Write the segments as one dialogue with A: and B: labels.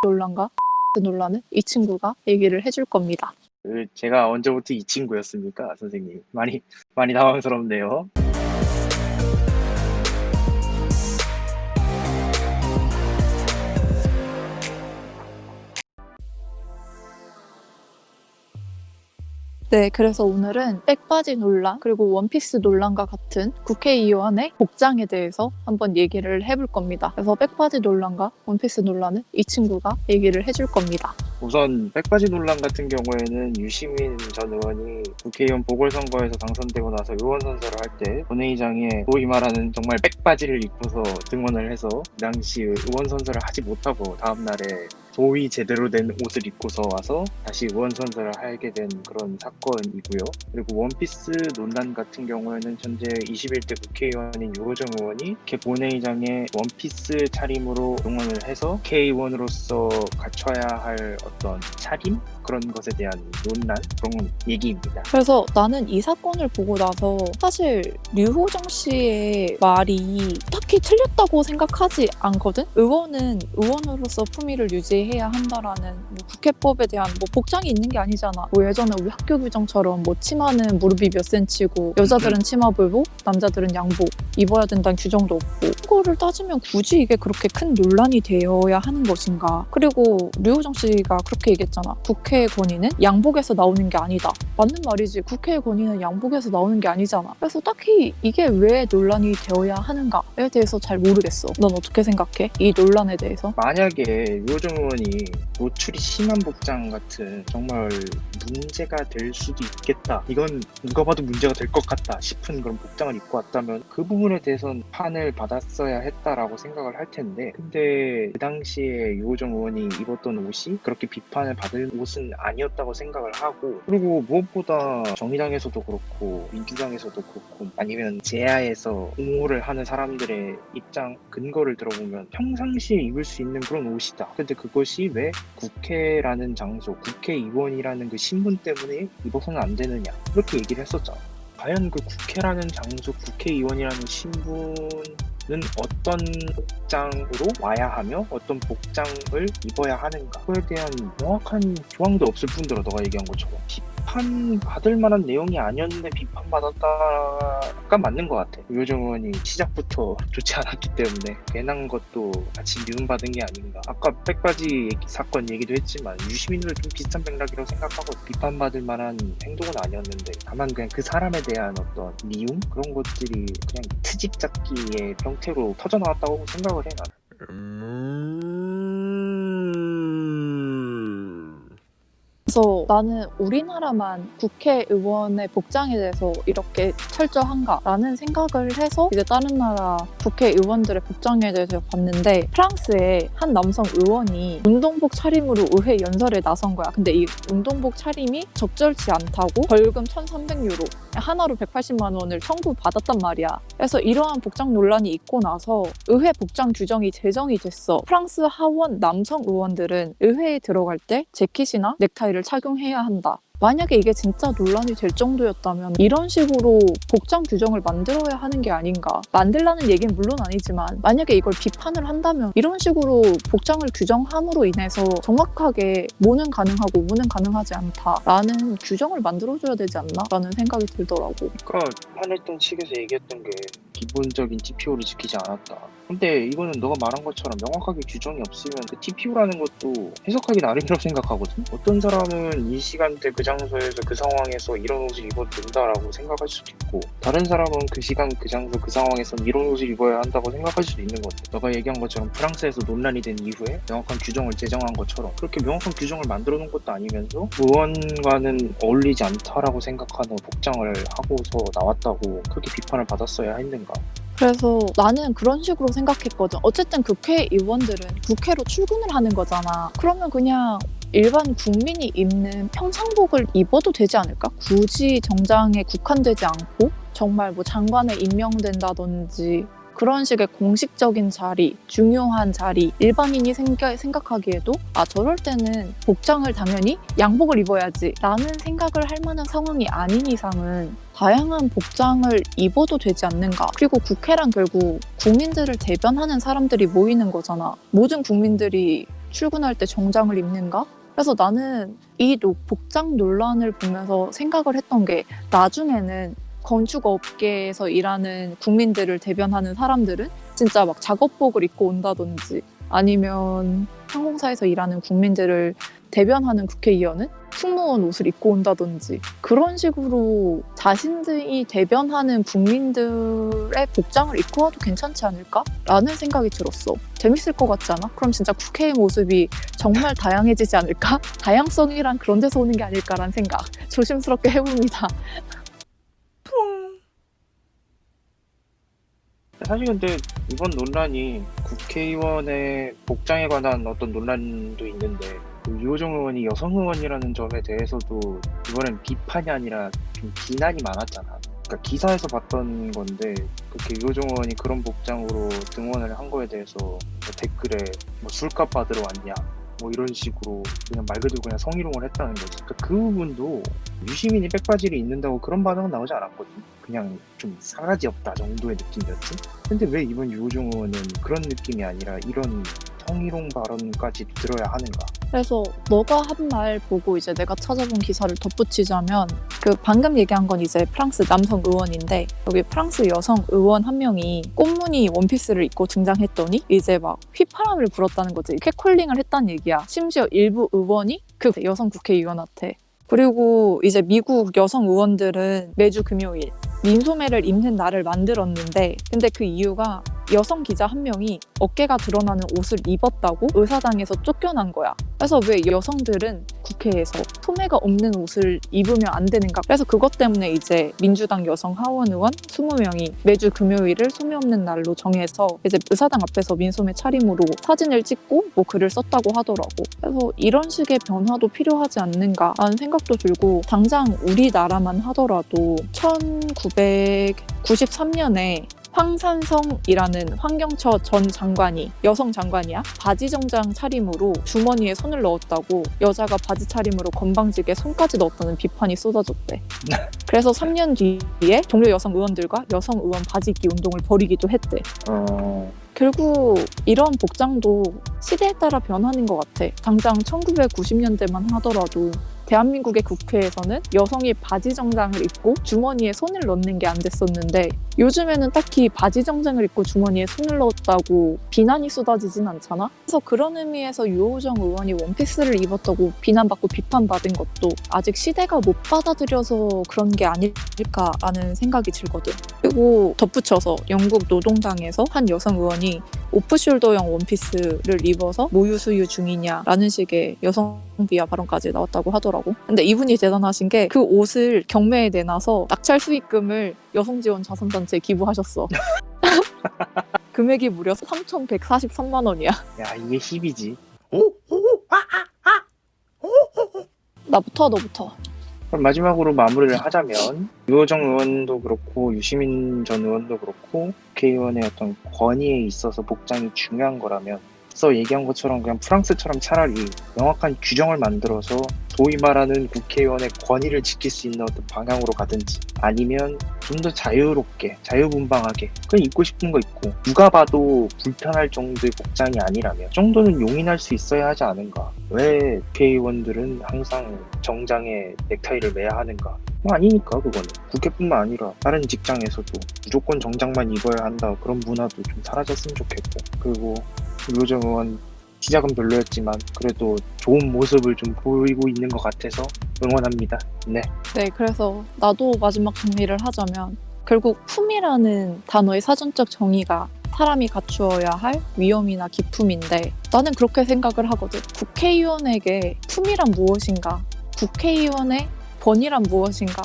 A: 논란과 논란은 이 친구가 얘기를 해줄 겁니다.
B: 제가 언제부터 이 친구였습니까, 선생님? 많이 당황스럽네요.
A: 네, 그래서 오늘은 백바지 논란 그리고 원피스 논란과 같은 국회의원의 복장에 대해서 한번 얘기를 해볼 겁니다. 그래서 백바지 논란과 원피스 논란은 이 친구가 얘기를 해줄 겁니다.
B: 우선 백바지 논란 같은 경우에는 유시민 전 의원이 국회의원 보궐선거에서 당선되고 나서 의원 선서를 할 때 본회의장에 소위 말하는 정말 백바지를 입고서 등원을 해서 그 당시 의원 선서를 하지 못하고 다음날에 소위 제대로 된 옷을 입고서 와서 다시 의원 선서를 하게 된 그런 사건이고요. 그리고 원피스 논란 같은 경우에는 현재 21대 국회의원인 유호정 의원이 이렇게 본회의장에 원피스 차림으로 등원을 해서 국회의원으로서 갖춰야 할 어떤 차림? 그런 것에 대한 논란, 그런 얘기입니다.
A: 그래서 나는 이 사건을 보고 나서 사실 류호정 씨의 말이 딱히 틀렸다고 생각하지 않거든? 의원은 의원으로서 품위를 유지해야 한다라는 국회법에 대한 복장이 있는 게 아니잖아. 예전에 우리 학교 규정처럼 치마는 무릎이 몇 센치고 여자들은 치마불복, 남자들은 양복 입어야 된다는 규정도 없고 그거를 따지면 굳이 이게 그렇게 큰 논란이 되어야 하는 것인가. 그리고 류호정 씨가 그렇게 얘기했잖아. 국회의 권위는 양복에서 나오는 게 아니다. 맞는 말이지. 국회의 권위는 양복에서 나오는 게 아니잖아. 그래서 딱히 이게 왜 논란이 되어야 하는가에 대해서 잘 모르겠어. 넌 어떻게 생각해? 이 논란에 대해서?
B: 만약에 유호정 의원이 노출이 심한 복장 같은 정말 문제가 될 수도 있겠다. 이건 누가 봐도 문제가 될 것 같다 싶은 그런 복장을 입고 왔다면 그 부분에 대해서는 판을 받았어야 했다라고 생각을 할 텐데 근데 그 당시에 유호정 의원이 입었던 옷이 그렇게 비판을 받을 옷은 아니었다고 생각을 하고 그리고 무엇보다 정의당에서도 그렇고 민주당에서도 그렇고 아니면 제야에서 옹호를 하는 사람들의 입장 근거를 들어보면 평상시에 입을 수 있는 그런 옷이다. 근데 그것이 왜 국회라는 장소, 국회의원이라는 그 신분 때문에 입어서는 안 되느냐 이렇게 얘기를 했었잖아. 과연 그 국회라는 장소, 국회의원이라는 신분은 어떤 복장으로 와야 하며 어떤 복장을 입어야 하는가 그거에 대한 명확한 조항도 없을 뿐더러 너가 얘기한 것처럼 비판받을 만한 내용이 아니었는데 비판받았다가 맞는 것 같아. 유호정 의원이 시작부터 좋지 않았기 때문에 괜한 것도 같이 미움받은 게 아닌가. 아까 백바지 사건 얘기도 했지만 유시민도 좀 비슷한 맥락이라고 생각하고 비판받을 만한 행동은 아니었는데 다만 그냥 그 사람에 대한 어떤 미움? 그런 것들이 그냥 트집 잡기의 형태로 터져나왔다고 생각을 해 나는.
A: 그래서 나는 우리나라만 국회의원의 복장에 대해서 이렇게 철저한가라는 생각을 해서 이제 다른 나라 국회의원들의 복장에 대해서 봤는데 프랑스의 한 남성 의원이 운동복 차림으로 의회 연설에 나선 거야. 근데 이 운동복 차림이 적절치 않다고 벌금 1,300유로 하나로 180만 원을 청구받았단 말이야. 그래서 이러한 복장 논란이 있고 나서 의회 복장 규정이 제정이 됐어. 프랑스 하원 남성 의원들은 의회에 들어갈 때 재킷이나 넥타이를 착용해야 한다. 만약에 이게 진짜 논란이 될 정도였다면 이런 식으로 복장 규정을 만들어야 하는 게 아닌가. 만들라는 얘기는 물론 아니지만 만약에 이걸 비판을 한다면 이런 식으로 복장을 규정함으로 인해서 정확하게 뭐는 가능하고 뭐는 가능하지 않다라는 규정을 만들어줘야 되지 않나? 라는 생각이 들더라고.
B: 그러니까 판했던 측에서 얘기했던 게 기본적인 TPO를 지키지 않았다. 근데 이거는 너가 말한 것처럼 명확하게 규정이 없으면 그 TPO라는 것도 해석하기 나름이라고 생각하거든. 어떤 사람은 이 시간대 그 장소에서 그 상황에서 이런 옷을 입어도 된다라고 생각할 수도 있고 다른 사람은 그 시간 그 장소 그 상황에서 이런 옷을 입어야 한다고 생각할 수도 있는 건데 너가 얘기한 것처럼 프랑스에서 논란이 된 이후에 명확한 규정을 제정한 것처럼 그렇게 명확한 규정을 만들어 놓은 것도 아니면서 의원과는 어울리지 않다라고 생각하는 복장을 하고서 나왔다고 그렇게 비판을 받았어야 했는가.
A: 그래서 나는 그런 식으로 생각했거든. 어쨌든 국회의원들은 국회로 출근을 하는 거잖아. 그러면 그냥 일반 국민이 입는 평상복을 입어도 되지 않을까? 굳이 정장에 국한되지 않고 정말 장관에 임명된다든지 그런 식의 공식적인 자리, 중요한 자리, 일반인이 생각하기에도 저럴 때는 복장을 당연히 양복을 입어야지 라는 생각을 할 만한 상황이 아닌 이상은 다양한 복장을 입어도 되지 않는가. 그리고 국회란 결국 국민들을 대변하는 사람들이 모이는 거잖아. 모든 국민들이 출근할 때 정장을 입는가? 그래서 나는 이 복장 논란을 보면서 생각을 했던 게 나중에는 건축업계에서 일하는 국민들을 대변하는 사람들은 진짜 막 작업복을 입고 온다든지 아니면 항공사에서 일하는 국민들을 대변하는 국회의원은 승무원 옷을 입고 온다든지 그런 식으로 자신들이 대변하는 국민들의 복장을 입고 와도 괜찮지 않을까? 라는 생각이 들었어. 재밌을 것 같지 않아? 그럼 진짜 국회의 모습이 정말 다양해지지 않을까? 다양성이란 그런 데서 오는 게 아닐까라는 생각 조심스럽게 해봅니다.
B: 사실 근데 이번 논란이 국회의원의 복장에 관한 어떤 논란도 있는데 그 유호정 의원이 여성 의원이라는 점에 대해서도 이번엔 비판이 아니라 좀 비난이 많았잖아. 그러니까 기사에서 봤던 건데 그렇게 유호정 의원이 그런 복장으로 등원을 한 거에 대해서 뭐 댓글에 뭐 술값 받으러 왔냐 뭐 이런 식으로 그냥 말 그대로 그냥 성희롱을 했다는 거지. 그러니까 그 부분도 유시민이 백바지를 입는다고 그런 반응은 나오지 않았거든. 그냥 좀 싸가지 없다 정도의 느낌이었지. 근데 왜 이번 유호정 의원은 그런 느낌이 아니라 이런 성희롱 발언까지 들어야 하는가?
A: 그래서 너가 한 말 보고 이제 내가 찾아본 기사를 덧붙이자면 그 방금 얘기한 건 이제 프랑스 남성 의원인데 여기 프랑스 여성 의원 한 명이 꽃무늬 원피스를 입고 등장했더니 이제 막 휘파람을 불었다는 거지. catcalling을 했다는 얘기야. 심지어 일부 의원이 그 여성 국회의원한테. 그리고 이제 미국 여성 의원들은 매주 금요일 민소매를 입는 날을 만들었는데 근데 그 이유가 여성 기자 한 명이 어깨가 드러나는 옷을 입었다고 의사당에서 쫓겨난 거야. 그래서 왜 여성들은 국회에서 소매가 없는 옷을 입으면 안 되는가? 그래서 그것 때문에 이제 민주당 여성 하원 의원 20명이 매주 금요일을 소매 없는 날로 정해서 이제 의사당 앞에서 민소매 차림으로 사진을 찍고 뭐 글을 썼다고 하더라고. 그래서 이런 식의 변화도 필요하지 않는가라는 생각도 들고 당장 우리나라만 하더라도 1993년에 황산성이라는 환경처 전 장관이 여성 장관이야 바지 정장 차림으로 주머니에 손을 넣었다고 여자가 바지 차림으로 건방지게 손까지 넣었다는 비판이 쏟아졌대. 그래서 3년 뒤에 동료 여성 의원들과 여성 의원 바지 입기 운동을 벌이기도 했대. 결국 이런 복장도 시대에 따라 변하는 것 같아. 당장 1990년대만 하더라도 대한민국의 국회에서는 여성이 바지 정장을 입고 주머니에 손을 넣는 게 안 됐었는데 요즘에는 딱히 바지 정장을 입고 주머니에 손을 넣었다고 비난이 쏟아지진 않잖아? 그래서 그런 의미에서 유호정 의원이 원피스를 입었다고 비난받고 비판받은 것도 아직 시대가 못 받아들여서 그런 게 아닐까라는 생각이 들거든. 그리고 덧붙여서 영국 노동당에서 한 여성 의원이 오프숄더형 원피스를 입어서 모유수유 중이냐라는 식의 여성 비하 발언까지 나왔다고 하더라고. 근데 이분이 대단하신 게 그 옷을 경매에 내놔서 낙찰 수익금을 여성지원 자선단체에 기부하셨어. 금액이 무려 3,143만 원이야.
B: 야 이게 힙이지.
A: 너부터.
B: 그럼 마지막으로 마무리를 하자면 유호정 의원도 그렇고 유시민 전 의원도 그렇고 국회의원의 어떤 권위에 있어서 복장이 중요한 거라면 앞서 얘기한 것처럼 그냥 프랑스처럼 차라리 명확한 규정을 만들어서 소위 말하는 국회의원의 권위를 지킬 수 있는 어떤 방향으로 가든지 아니면 좀 더 자유롭게 자유분방하게 그냥 입고 싶은 거 입고 누가 봐도 불편할 정도의 복장이 아니라면 그 정도는 용인할 수 있어야 하지 않은가. 왜 국회의원들은 항상 정장에 넥타이를 매야 하는가. 아니니까 그거는 국회뿐만 아니라 다른 직장에서도 무조건 정장만 입어야 한다 그런 문화도 좀 사라졌으면 좋겠고 그리고 유호정 의원 시작은 별로였지만 그래도 좋은 모습을 좀 보이고 있는 것 같아서 응원합니다. 네,
A: 그래서 나도 마지막 정리를 하자면 결국 품이라는 단어의 사전적 정의가 사람이 갖추어야 할 위엄이나 기품인데 나는 그렇게 생각을 하거든. 국회의원에게 품이란 무엇인가? 국회의원의 권위란 무엇인가?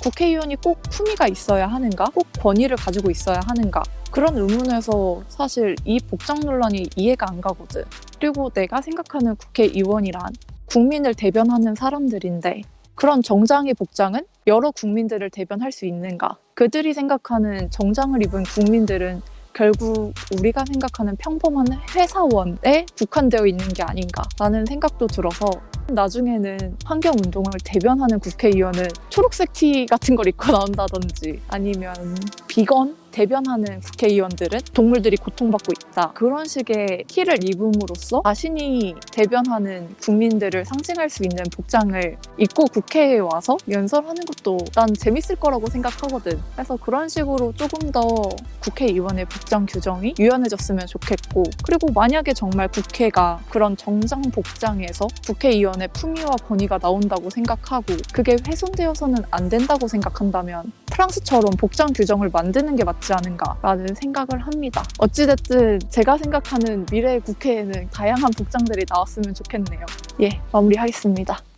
A: 국회의원이 꼭 품위가 있어야 하는가? 꼭 권위를 가지고 있어야 하는가? 그런 의문에서 사실 이 복장 논란이 이해가 안 가거든. 그리고 내가 생각하는 국회의원이란 국민을 대변하는 사람들인데 그런 정장의 복장은 여러 국민들을 대변할 수 있는가? 그들이 생각하는 정장을 입은 국민들은 결국 우리가 생각하는 평범한 회사원에 국한되어 있는 게 아닌가라는 생각도 들어서 나중에는 환경운동을 대변하는 국회의원은 초록색 티 같은 걸 입고 나온다든지 아니면 비건 대변하는 국회의원들은 동물들이 고통받고 있다. 그런 식의 티를 입음으로써 자신이 대변하는 국민들을 상징할 수 있는 복장을 입고 국회에 와서 연설하는 것도 난 재밌을 거라고 생각하거든. 그래서 그런 식으로 조금 더 국회의원의 복장 규정이 유연해졌으면 좋겠고, 그리고 만약에 정말 국회가 그런 정장 복장에서 국회의원의 품위와 권위가 나온다고 생각하고 그게 훼손되어서는 안 된다고 생각한다면 프랑스처럼 복장 규정을 만드는 게 맞지 않은가라는 생각을 합니다. 어찌됐든 제가 생각하는 미래의 국회에는 다양한 복장들이 나왔으면 좋겠네요. 예, 마무리하겠습니다.